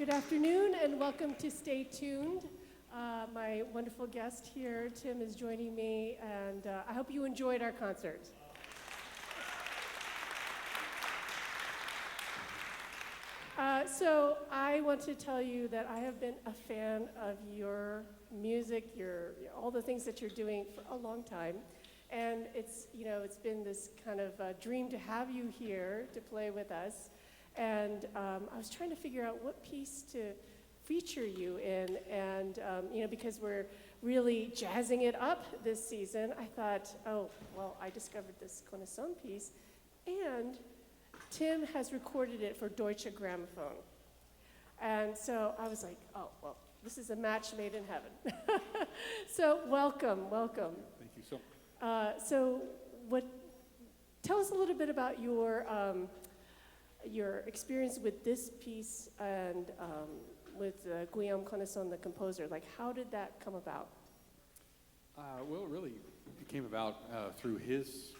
Good afternoon and welcome to Stay Tuned. My wonderful guest here, Tim, is joining me, and I hope you enjoyed our concert. So I want to tell you that I have been a fan of your music, all the things that you're doing for a long time. And it's been this kind of dream to have you here to play with us. And I was trying to figure out what piece to feature you in. And, because we're really jazzing it up this season, I thought, I discovered this Corazon piece. And Tim has recorded it for Deutsche Grammophon. And so I was like, this is a match made in heaven. So welcome. Thank you so much. Tell us a little bit about your experience with this piece and with Guillaume Connaisson, the composer. Like, how did that come about? It came about through his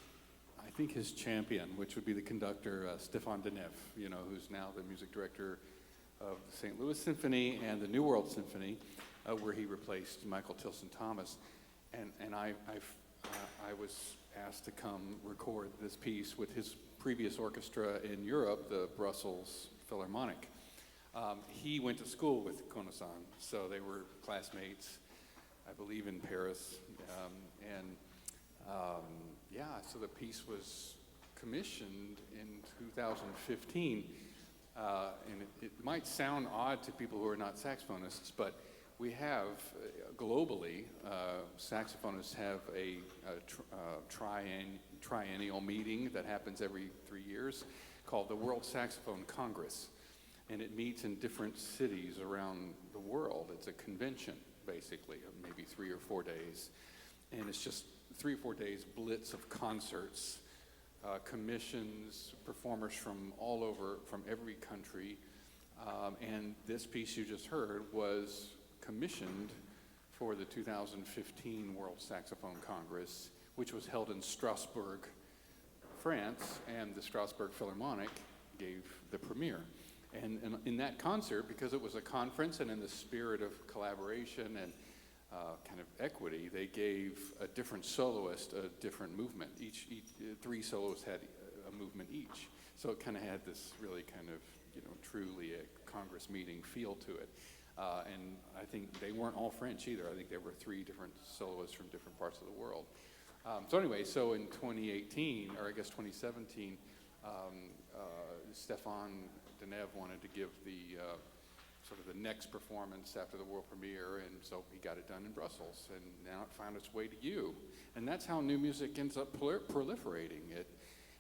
champion, which would be the conductor, Stéphane Deneuve, who's now the music director of the St. Louis Symphony and the New World Symphony, where he replaced Michael Tilson Thomas. And I was asked to come record this piece with his previous orchestra in Europe, the Brussels Philharmonic. He went to school with Connaisson, so they were classmates, I believe, in Paris. So the piece was commissioned in 2015. And it might sound odd to people who are not saxophonists, but we have, globally, saxophonists have a triennial meeting that happens every 3 years called the World Saxophone Congress. And it meets in different cities around the world. It's a convention, basically, of maybe 3 or 4 days. And it's just 3 or 4 days blitz of concerts, commissions, performers from all over, from every country. And this piece you just heard was commissioned for the 2015 World Saxophone Congress, which was held in Strasbourg, France, and the Strasbourg Philharmonic gave the premiere. And in that concert, because it was a conference and in the spirit of collaboration and kind of equity, they gave a different soloist a different movement. Each 3 soloists had a movement each. So it kind of had this really kind of, truly a Congress meeting feel to it. And I think they weren't all French either. I think there were 3 different soloists from different parts of the world. So in 2018, or I guess 2017, Stéphane Deneuve wanted to give the sort of the next performance after the world premiere, and so he got it done in Brussels, and now it found its way to you. And that's how new music ends up proliferating.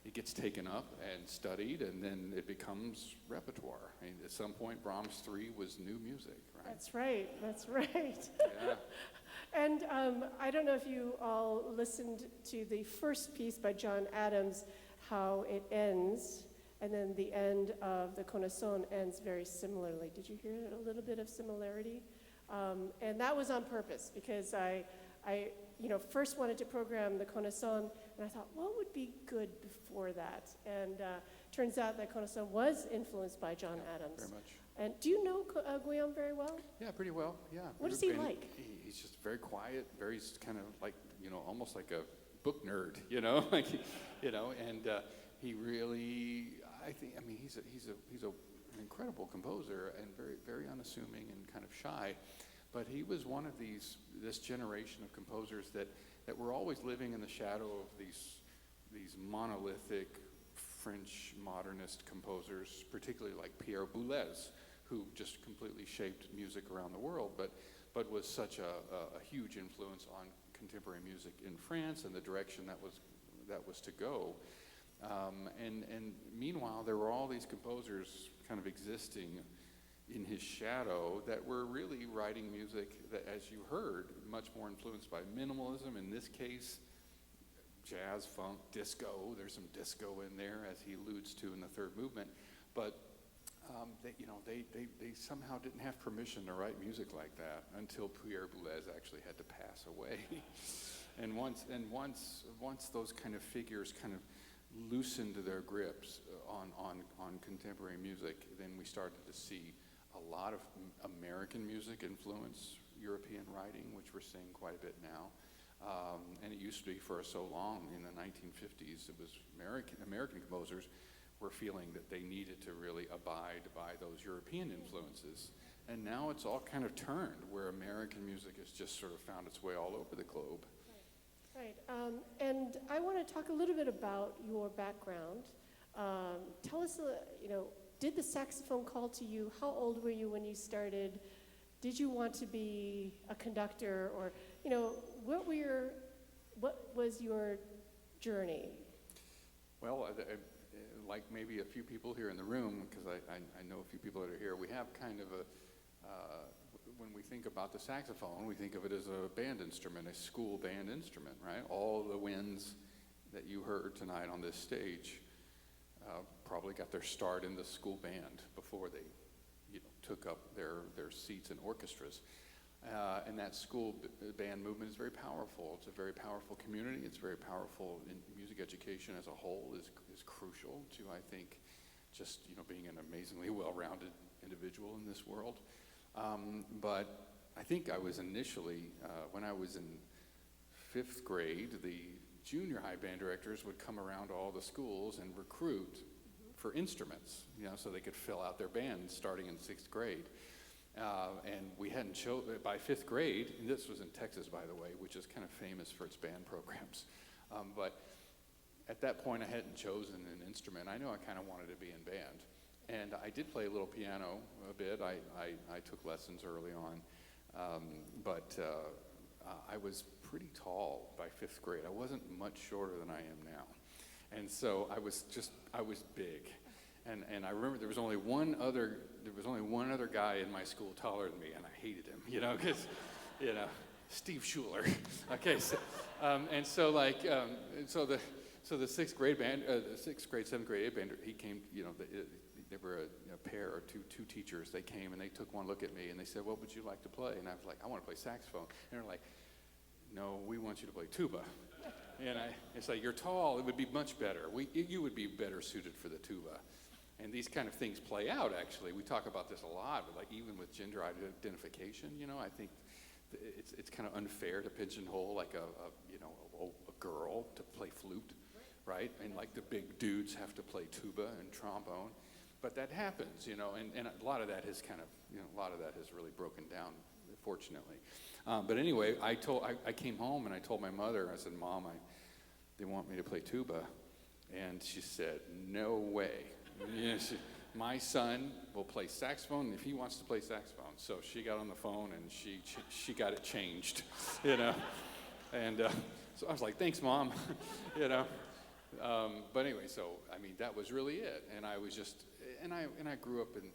It gets taken up and studied, and then it becomes repertoire. I mean, at some point, Brahms 3 was new music, right? That's right. Yeah. And I don't know if you all listened to the first piece by John Adams, how it ends, and then the end of the Connaisson ends very similarly. Did you hear a little bit of similarity? And that was on purpose, because I first wanted to program the Connaisson, and I thought, what would be good before that? And turns out that Connaisson was influenced by John Adams. Very much. And do you know Guillaume very well? Yeah, pretty well, yeah. What is he like? He's just very quiet, very kind of like, almost like a book nerd, and he really, he's an incredible composer and very, very unassuming and kind of shy. But he was one of this generation of composers that were always living in the shadow of these monolithic French modernist composers, particularly like Pierre Boulez, who just completely shaped music around the world, but was such a huge influence on contemporary music in France and the direction that was to go. And meanwhile, there were all these composers kind of existing in his shadow that were really writing music that, as you heard, much more influenced by minimalism. In this case, jazz, funk, disco. There's some disco in there, as he alludes to in the third movement. But they somehow didn't have permission to write music like that until Pierre Boulez actually had to pass away. And once those kind of figures kind of loosened their grips on contemporary music, then we started to see a lot of American music influence European writing, which we're seeing quite a bit now. And it used to be for so long in the 1950s, it was American composers were feeling that they needed to really abide by those European influences. And now it's all kind of turned, where American music has just sort of found its way all over the globe. Right. And I want to talk a little bit about your background. Tell us, did the saxophone call to you? How old were you when you started? Did you want to be a conductor, or, what was your journey? Well, like maybe a few people here in the room, because I know a few people that are here, we have kind of when we think about the saxophone, we think of it as a band instrument, a school band instrument, right? All the winds that you heard tonight on this stage probably got their start in the school band before they took up their seats in orchestras. And that school band movement is very powerful. It's a very powerful community. It's very powerful in music education as a whole is crucial to, I think, just being an amazingly well-rounded individual in this world. But I think I was initially, when I was in 5th grade, the junior high band directors would come around to all the schools and recruit for instruments, so they could fill out their bands starting in 6th grade. And we hadn't chosen, by 5th grade, and this was in Texas, by the way, which is kind of famous for its band programs. But at that point, I hadn't chosen an instrument. I knew I kind of wanted to be in band. And I did play a little piano a bit. I took lessons early on. But I was pretty tall by 5th grade. I wasn't much shorter than I am now. And so I was big. And I remember there was only one other guy in my school taller than me, and I hated him, because, Steve Schuler. Okay, so, so the 6th grade band, 6th grade, 7th grade band, he came, there were a pair or two teachers. They came and they took one look at me and they said, "What would you like to play?" And I was like, "I want to play saxophone." And they're like, "No, we want you to play tuba." And it's like, "You're tall. It would be much better. You would be better suited for the tuba." And these kind of things play out, actually. We talk about this a lot, but like even with gender identification, I think it's kind of unfair to pigeonhole like a girl to play flute, right? And like the big dudes have to play tuba and trombone. But that happens, and a lot of that has kind of, a lot of that has really broken down, fortunately. But anyway, I came home and I told my mother, I said, "Mom, they want me to play tuba." And she said, "No way. My son will play saxophone if he wants to play saxophone." So she got on the phone and she got it changed, And so I was like, "Thanks, Mom," But anyway, so I mean that was really it. And I was just, and I grew up in,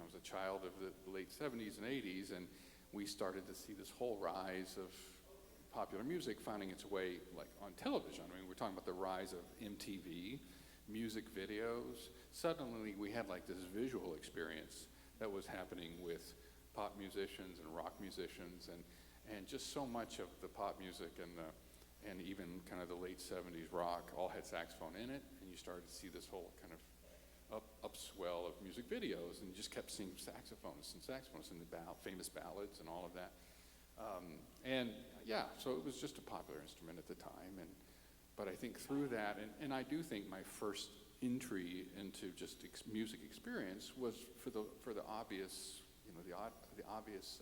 as a child of the late 70s and 80s, and we started to see this whole rise of popular music finding its way like on television. I mean, we're talking about the rise of MTV, music videos. Suddenly we had like this visual experience that was happening with pop musicians and rock musicians, and just so much of the pop music and even kind of the late 70s rock all had saxophone in it, and you started to see this whole kind of upswell of music videos, and you just kept seeing saxophonists and the famous ballads and all of that. And yeah, so it was just a popular instrument at the time, but I think through that, and I do think my first entry into just music experience was for the obvious, the obvious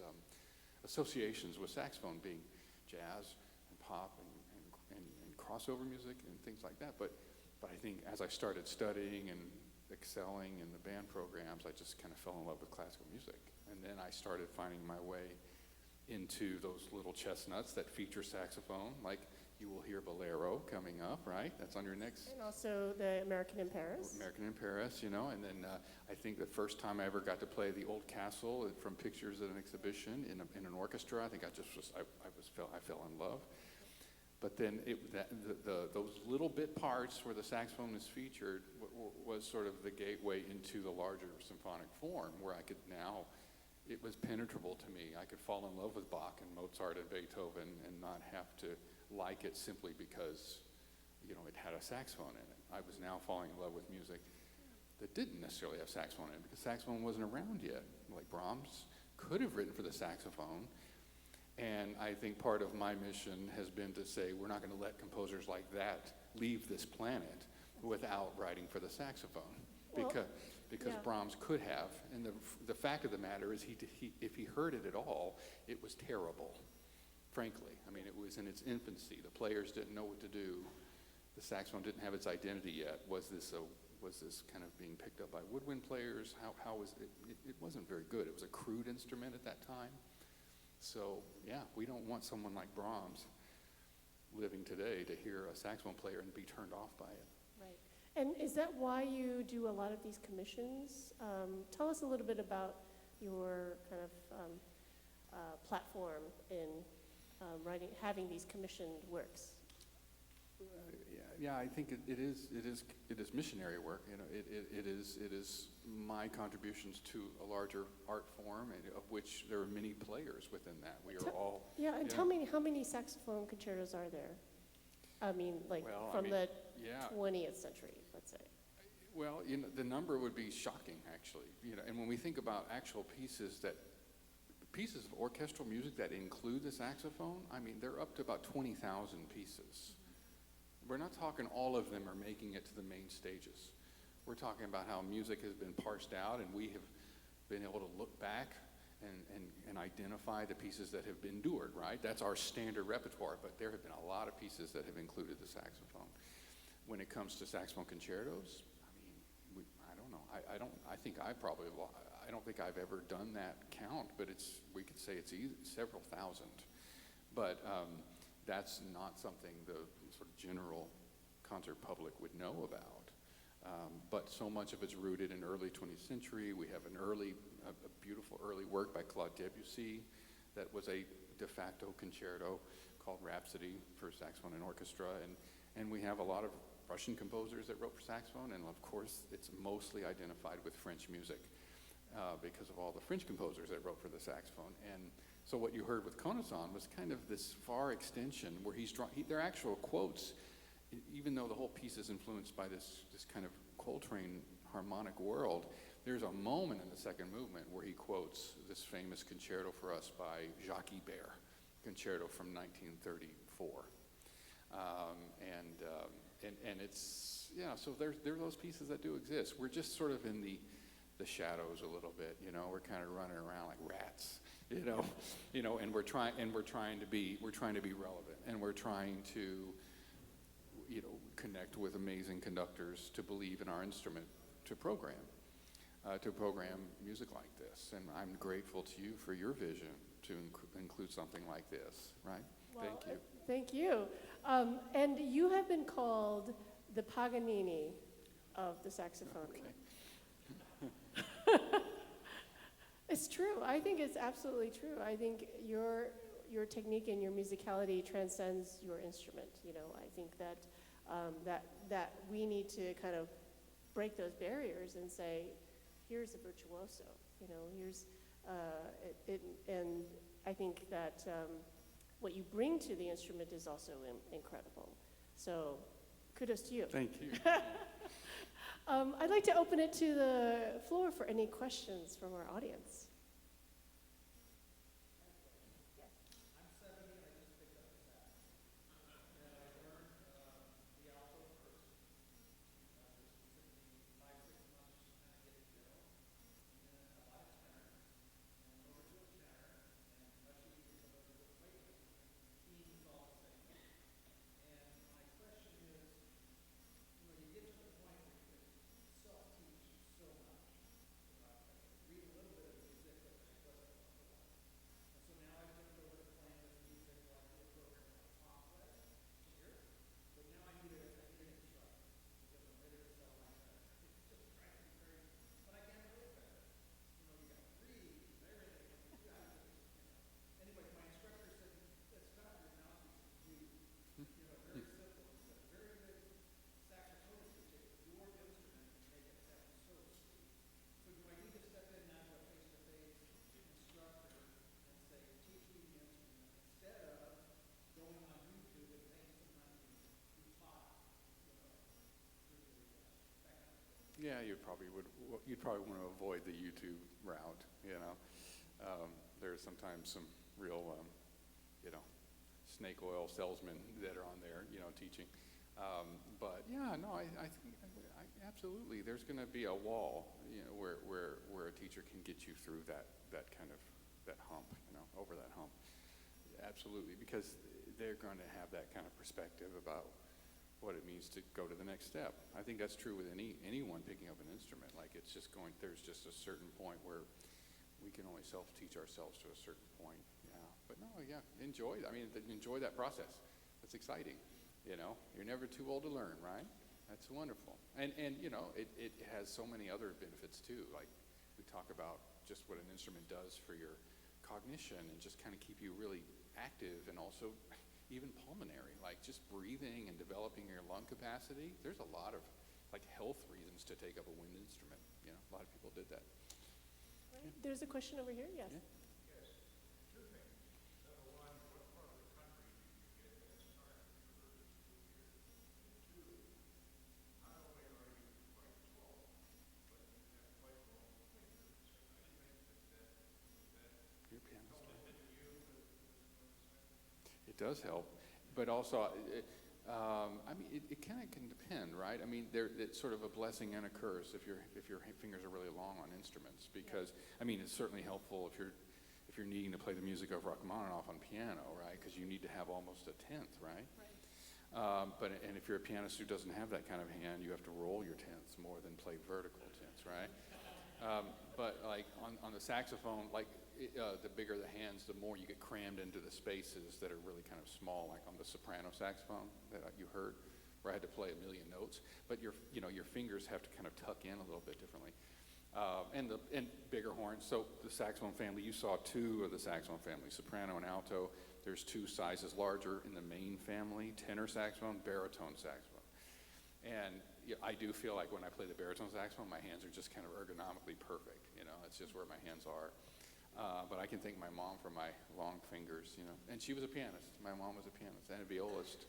associations with saxophone being jazz and pop and crossover music and things like that. But I think as I started studying and excelling in the band programs, I just kind of fell in love with classical music. And then I started finding my way into those little chestnuts that feature saxophone, like you will hear Bolero coming up, right? That's on your next. And also the American in Paris. American in Paris, and then I think the first time I ever got to play the Old Castle from pictures at an exhibition in an orchestra, I think I fell in love. But then those little bit parts where the saxophone is featured was sort of the gateway into the larger symphonic form, where I could now, it was penetrable to me. I could fall in love with Bach and Mozart and Beethoven and not have to like it simply because, it had a saxophone in it. I was now falling in love with music that didn't necessarily have saxophone in it, because saxophone wasn't around yet. Like Brahms could have written for the saxophone. And I think part of my mission has been to say we're not going to let composers like that leave this planet without writing for the saxophone, Well, because yeah. Brahms could have. And the fact of the matter is, if he heard it at all, it was terrible, frankly. I mean, it was in its infancy. The players didn't know what to do. The saxophone didn't have its identity yet. Was this kind of being picked up by woodwind players? How was it? It wasn't very good. It was a crude instrument at that time. So, yeah, we don't want someone like Brahms living today to hear a saxophone player and be turned off by it. Right. And is that why you do a lot of these commissions? Tell us a little bit about your kind of platform in having these commissioned works. Yeah, I think it is missionary work. You know, it is my contributions to a larger art form, of which there are many players within that. We are all. Yeah, and tell me, how many saxophone concertos are there? I mean, like the 20th century, let's say. Well, you know, the number would be shocking, actually. You know, and when we think about actual pieces of orchestral music that include the saxophone, I mean, they're up to about 20,000 pieces. We're not talking all of them are making it to the main stages. We're talking about how music has been parsed out, and we have been able to look back and identify the pieces that have been endured, right? That's our standard repertoire, but there have been a lot of pieces that have included the saxophone. When it comes to saxophone concertos, I mean, I don't know. I don't think I've ever done that count, but we could say it's several thousand. But that's not something the sort of general concert public would know about. But so much of it's rooted in early 20th century. We have a beautiful early work by Claude Debussy that was a de facto concerto called Rhapsody for saxophone and orchestra. And we have a lot of Russian composers that wrote for saxophone, and of course it's mostly identified with French music because of all the French composers that wrote for the saxophone. And so what you heard with Konasan was kind of this far extension where they're actual quotes, even though the whole piece is influenced by this kind of Coltrane harmonic world. There's a moment in the second movement where he quotes this famous concerto for us by Jacques Ibert, concerto from 1934. And it's, so there are those pieces that do exist. We're just sort of in the shadows a little bit, you know. We're kind of running around like rats, and we're trying to be relevant, and we're trying to, connect with amazing conductors to believe in our instrument, to program music like this. And I'm grateful to you for your vision to include something like this, right? Well, Thank you. Thank you. And you have been called the Paganini of the saxophone. Okay. It's true. I think it's absolutely true. I think your technique and your musicality transcends your instrument. I think that that we need to kind of break those barriers and say, here's a virtuoso. Here's and I think that what you bring to the instrument is also incredible. So, kudos to you. Thank you. I'd like to open it to the floor for any questions from our audience. Yeah, you'd probably want to avoid the YouTube route, you know. There's sometimes some real, you know, snake oil salesmen that are on there, you know, teaching. But yeah, no, I think absolutely. There's going to be a wall, you know, where a teacher can get you through that kind of that hump, you know, over that hump. Absolutely, because they're going to have that kind of perspective about what it means to go to the next step. I think that's true with anyone picking up an instrument. Like it's just there's just a certain point where we can only self-teach ourselves to a certain point. Yeah, but no, yeah, enjoy that process. That's exciting. You know, you're never too old to learn, right? That's wonderful. And you know, it has so many other benefits too. Like we talk about just what an instrument does for your cognition and just kind of keep you really active, and also even pulmonary, like just breathing and developing your lung capacity. There's a lot of like health reasons to take up a wind instrument. You know, a lot of people did that. Right. There's a question over here. Yes. Yeah. Your pianist. It does help, but also, I mean, it kind of can depend, right? I mean, it's sort of a blessing and a curse if your fingers are really long on instruments, because I mean, it's certainly helpful if you're needing to play the music of Rachmaninoff on piano, right? Because you need to have almost a tenth, right? But if you're a pianist who doesn't have that kind of hand, you have to roll your tenths more than play vertical tenths, right? But like on the saxophone, like the bigger the hands, the more you get crammed into the spaces that are really kind of small, like on the soprano saxophone that you heard, where I had to play a million notes. But your fingers have to kind of tuck in a little bit differently. And bigger horns. So the saxophone family, you saw two of the saxophone family, soprano and alto. There's two sizes larger in the main family: tenor saxophone, baritone saxophone. And I do feel like when I play the baritone saxophone, my hands are just kind of ergonomically perfect. You know, it's just where my hands are. But I can thank my mom for my long fingers, you know. And she was a pianist. My mom was a pianist and a violist.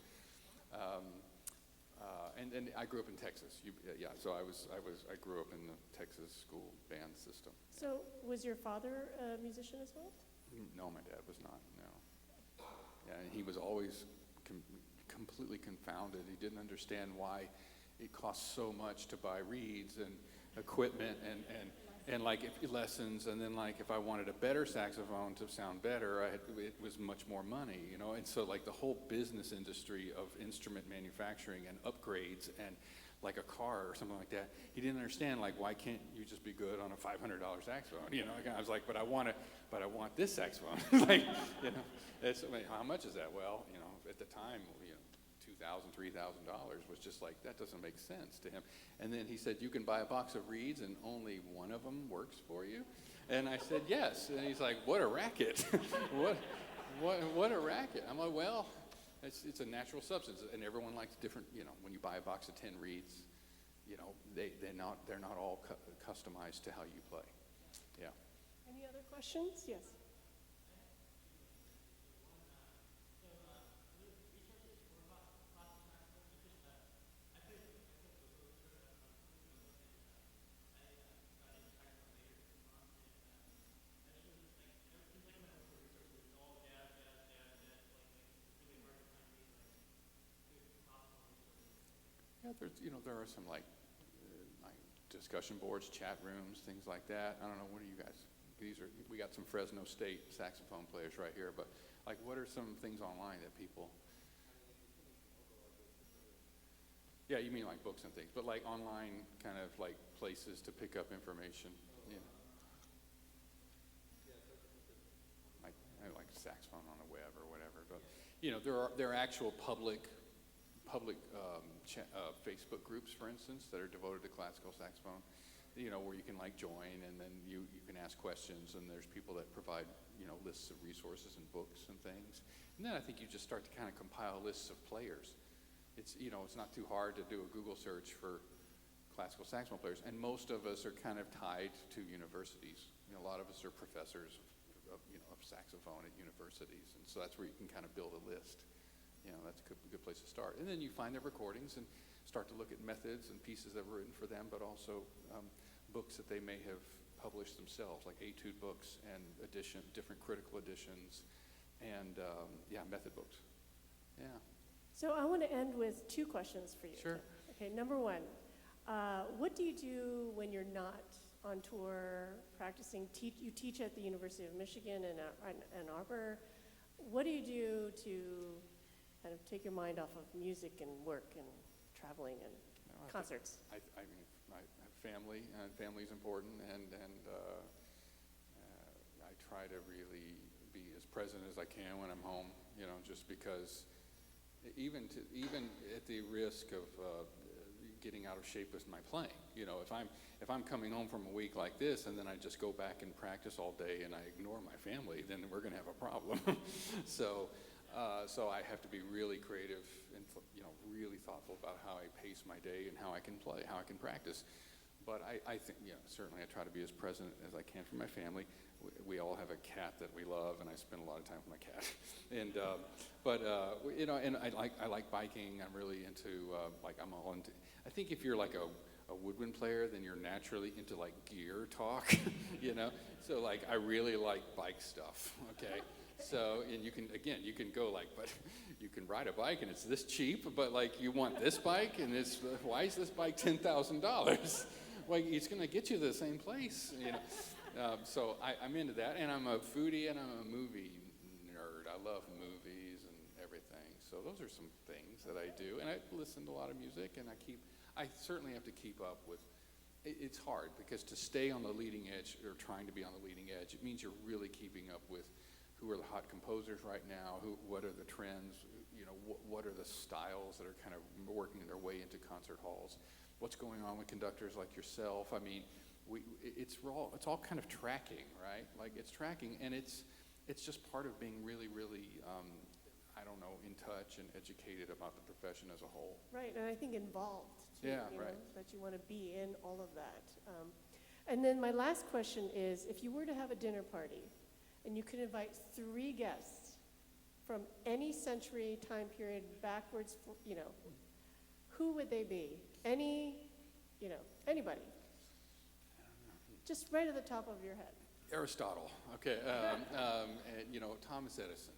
And I grew up in Texas. So I grew up in the Texas school band system. Yeah. So was your father a musician as well? No, my dad was not. No. Yeah, and he was always completely confounded. He didn't understand why it cost so much to buy reeds and equipment and like lessons, and then like if I wanted a better saxophone to sound better, it was much more money, you know. And so like the whole business industry of instrument manufacturing and upgrades and like a car or something like that, he didn't understand, like, why can't you just be good on a $500 saxophone, you know? I was like, but I want this saxophone. Like, you know, how much is that? Well, you know, at the time, you know, $2,000, $3,000 was just like, that doesn't make sense to him. And then he said, you can buy a box of reeds and only one of them works for you? And I said, yes. And he's like, what a racket. what a racket. I'm like, well, it's a natural substance, and everyone likes different, you know, when you buy a box of 10 reeds, you know, they're not all customized to how you play. Yeah. Any other questions? Yes. Yeah, there are some like discussion boards, chat rooms, things like that. I don't know, what are you guys? We got some Fresno State saxophone players right here, but like, what are some things online that people? Yeah, you mean like books and things, but like online kind of like places to pick up information. Yeah. Like saxophone on the web or whatever, but you know, there are actual public Facebook groups, for instance, that are devoted to classical saxophone, you know, where you can like join, and then you can ask questions, and there's people that provide, you know, lists of resources and books and things. And then I think you just start to kind of compile lists of players. It's not too hard to do a Google search for classical saxophone players, and most of us are kind of tied to universities. You know, a lot of us are professors of saxophone at universities, and so that's where you can kind of build a list. You know, that's a good place to start. And then you find the recordings and start to look at methods and pieces that were written for them, but also books that they may have published themselves, like etude books and different critical editions, and method books. Yeah. So I want to end with 2 questions for you. Sure. Okay, number 1, what do you do when you're not on tour practicing? You teach at the University of Michigan in Ann Arbor. What do you do to kind of take your mind off of music and work and traveling and concerts? I mean, I have family, and family is important, and I try to really be as present as I can when I'm home, just because even at the risk of getting out of shape with my playing, if I'm coming home from a week like this and then I just go back and practice all day and I ignore my family, then we're going to have a problem. So I have to be really creative and really thoughtful about how I pace my day and how I can play, how I can practice. But I think, certainly I try to be as present as I can for my family. We all have a cat that we love, and I spend a lot of time with my cat. And and I like biking. I'm really into I'm all into. I think if you're like a woodwind player, then you're naturally into like gear talk, So like I really like bike stuff. Okay. So, and you can go but you can ride a bike and it's this cheap, but like you want this bike and why is this bike $10,000? Well, it's going to get you to the same place, So I'm into that, and I'm a foodie and I'm a movie nerd. I love movies and everything. So those are some things that I do, and I listen to a lot of music, and I certainly have to keep up with. It's hard because to stay on the leading edge or trying to be on the leading edge, it means you're really keeping up with who are the hot composers right now, what are the trends, what are the styles that are kind of working their way into concert halls, what's going on with conductors like yourself. I mean, it's all kind of tracking, right? Like it's tracking, and it's just part of being really, really, in touch and educated about the profession as a whole. Right, and I think involved too. Yeah, right. That you want to be in all of that. And then my last question is, if you were to have a dinner party, and you could invite 3 guests from any century, time period, backwards, who would they be? Anybody. Just right at the top of your head. Aristotle, okay, Thomas Edison,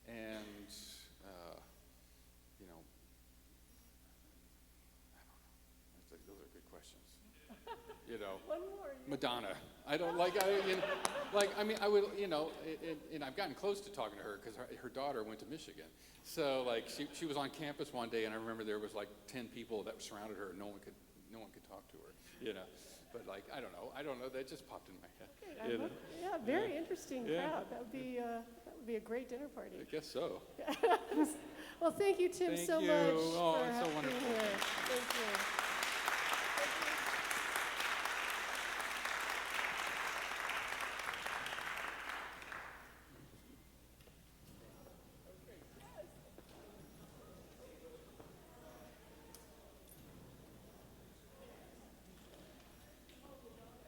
and, I don't know. Those are good questions. One more. Madonna. I don't I would, and I've gotten close to talking to her because her daughter went to Michigan. So she was on campus one day, and I remember there was 10 people that surrounded her, and no one could talk to her, But I don't know. That just popped in my head. Okay, yeah, very interesting crowd. That would be a great dinner party. I guess so. Well, thank you, Tim, Thank so you. much Oh, for it's so being wonderful. here. Thank you.